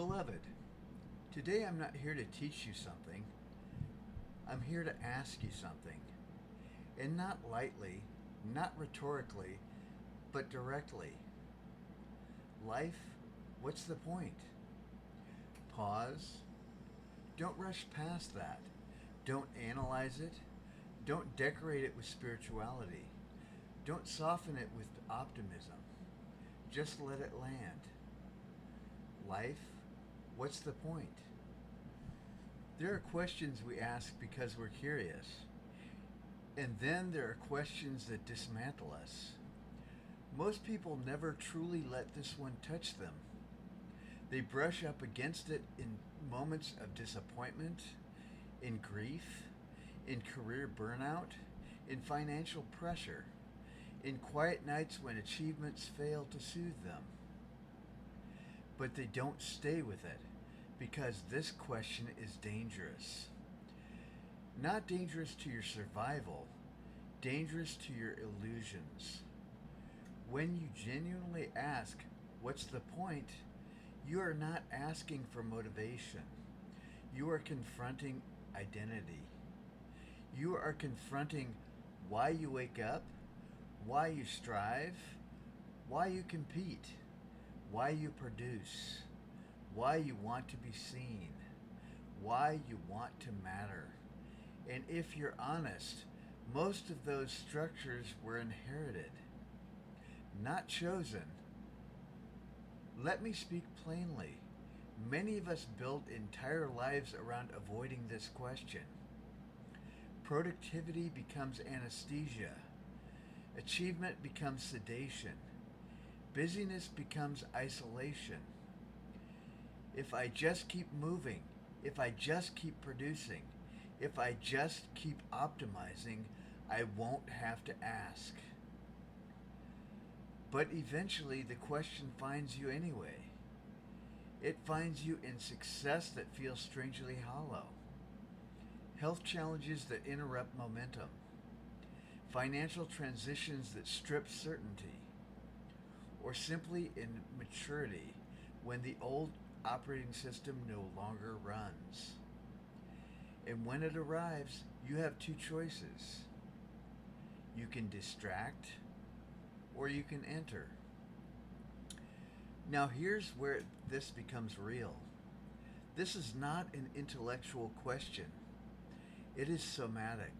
Beloved, today I'm not here to teach you something. I'm here to ask you something. And not lightly, not rhetorically, but directly. Life, what's the point? Pause. Don't rush past that. Don't analyze it. Don't decorate it with spirituality. Don't soften it with optimism. Just let it land. Life, what's the point? There are questions we ask because we're curious. And then there are questions that dismantle us. Most people never truly let this one touch them. They brush up against it in moments of disappointment, in grief, in career burnout, in financial pressure, in quiet nights when achievements fail to soothe them. But they don't stay with it because this question is dangerous. Not dangerous to your survival, dangerous to your illusions. When you genuinely ask, what's the point? You are not asking for motivation. You are confronting identity. You are confronting why you wake up, why you strive, why you compete, why you produce, why you want to be seen, why you want to matter. And if you're honest, most of those structures were inherited, not chosen. Let me speak plainly. Many of us build entire lives around avoiding this question. Productivity becomes anesthesia. Achievement becomes sedation. Busyness becomes isolation. If I just keep moving, if I just keep producing, if I just keep optimizing, I won't have to ask. But eventually the question finds you anyway. It finds you in success that feels strangely hollow, health challenges that interrupt momentum, financial transitions that strip certainty, or simply in maturity when the old operating system no longer runs. And when it arrives, you have two choices. You can distract, or you can enter. Now here's where this becomes real. This is not an intellectual question. It is somatic.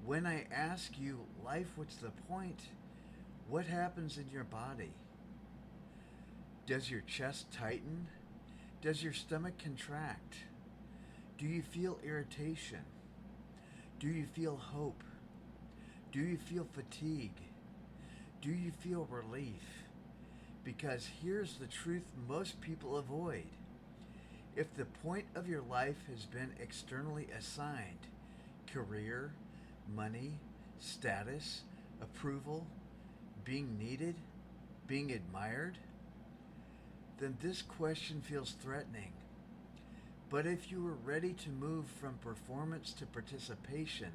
When I ask you, life, what's the point? What happens in your body? Does your chest tighten? Does your stomach contract? Do you feel irritation? Do you feel hope? Do you feel fatigue? Do you feel relief? Because here's the truth most people avoid. If the point of your life has been externally assigned, career, money, status, approval, being needed, being admired, then this question feels threatening. But if you are ready to move from performance to participation,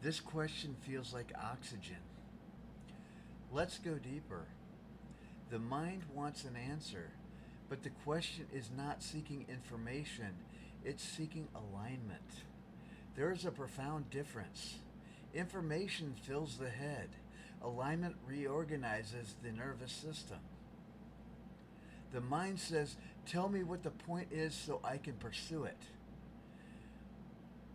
this question feels like oxygen. Let's go deeper. The mind wants an answer, but the question is not seeking information, it's seeking alignment. There is a profound difference. Information fills the head. Alignment reorganizes the nervous system. The mind says, tell me what the point is so I can pursue it.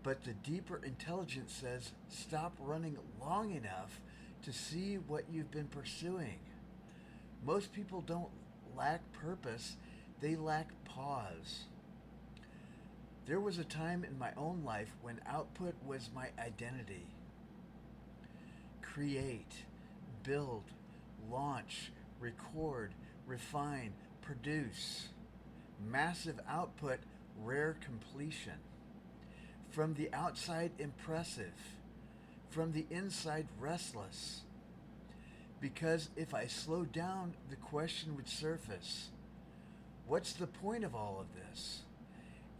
But the deeper intelligence says, stop running long enough to see what you've been pursuing. Most people don't lack purpose, they lack pause. There was a time in my own life when output was my identity. Create, build, launch, record, refine, produce. Massive output, rare completion. From the outside, impressive. From the inside, restless. Because if I slowed down, the question would surface. What's the point of all of this?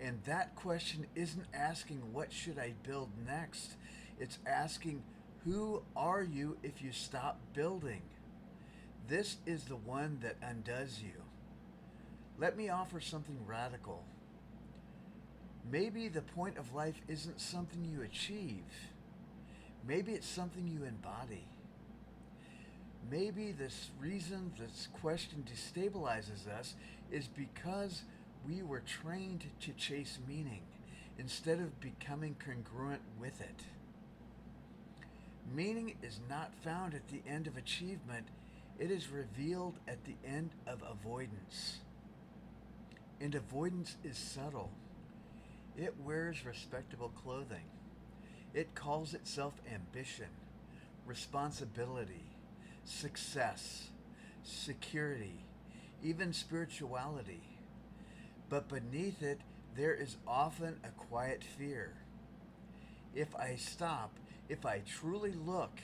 And that question isn't asking what should I build next. It's asking who are you if you stop building? This is the one that undoes you. Let me offer something radical. Maybe the point of life isn't something you achieve. Maybe it's something you embody. Maybe this reason this question destabilizes us is because we were trained to chase meaning instead of becoming congruent with it. Meaning is not found at the end of achievement, it is revealed at the end of avoidance. And avoidance is subtle. It wears respectable clothing. It calls itself ambition, responsibility, success, security, even spirituality. But beneath it, there is often a quiet fear. If I stop, if I truly look,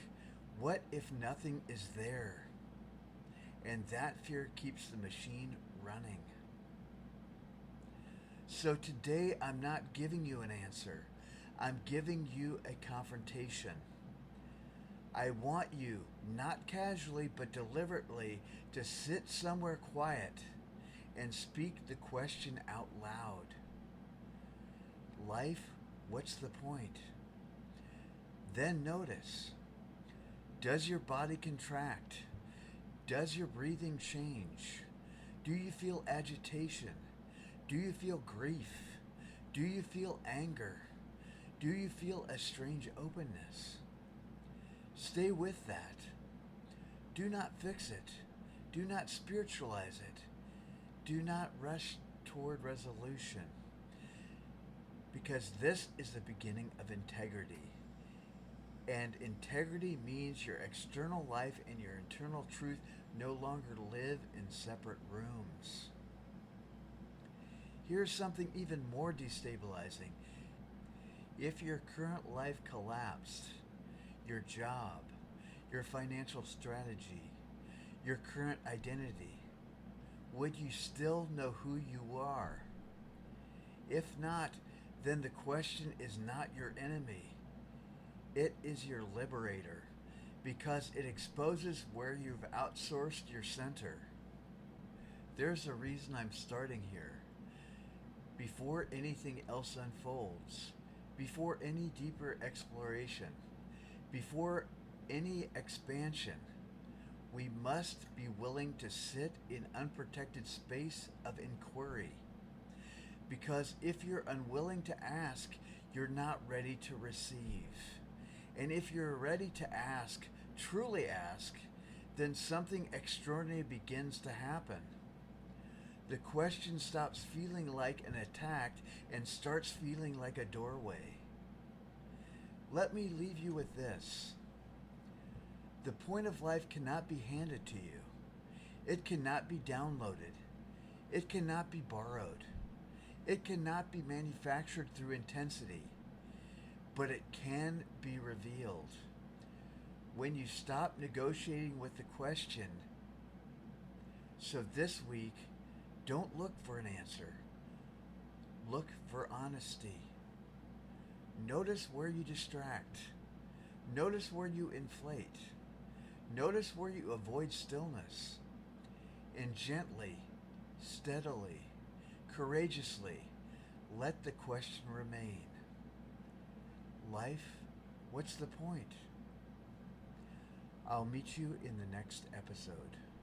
what if nothing is there? And that fear keeps the machine running. So today I'm not giving you an answer. I'm giving you a confrontation. I want you, not casually but deliberately, to sit somewhere quiet and speak the question out loud. Life, what's the point? Then notice, does your body contract? Does your breathing change? Do you feel agitation? Do you feel grief? Do you feel anger? Do you feel a strange openness? Stay with that. Do not fix it. Do not spiritualize it. Do not rush toward resolution. Because this is the beginning of integrity. And integrity means your external life and your internal truth no longer live in separate rooms. Here's something even more destabilizing. If your current life collapsed, your job, your financial strategy, your current identity, would you still know who you are? If not, then the question is not your enemy. It is your liberator, because it exposes where you've outsourced your center. There's a reason I'm starting here. Before anything else unfolds, before any deeper exploration, before any expansion, we must be willing to sit in unprotected space of inquiry. Because if you're unwilling to ask, you're not ready to receive. And if you're ready to ask, truly ask, then something extraordinary begins to happen. The question stops feeling like an attack and starts feeling like a doorway. Let me leave you with this. The point of life cannot be handed to you. It cannot be downloaded. It cannot be borrowed. It cannot be manufactured through intensity. But it can be revealed. When you stop negotiating with the question. So this week, don't look for an answer. Look for honesty. Notice where you distract. Notice where you inflate. Notice where you avoid stillness. And gently, steadily, courageously, let the question remain. Life, what's the point? I'll meet you in the next episode.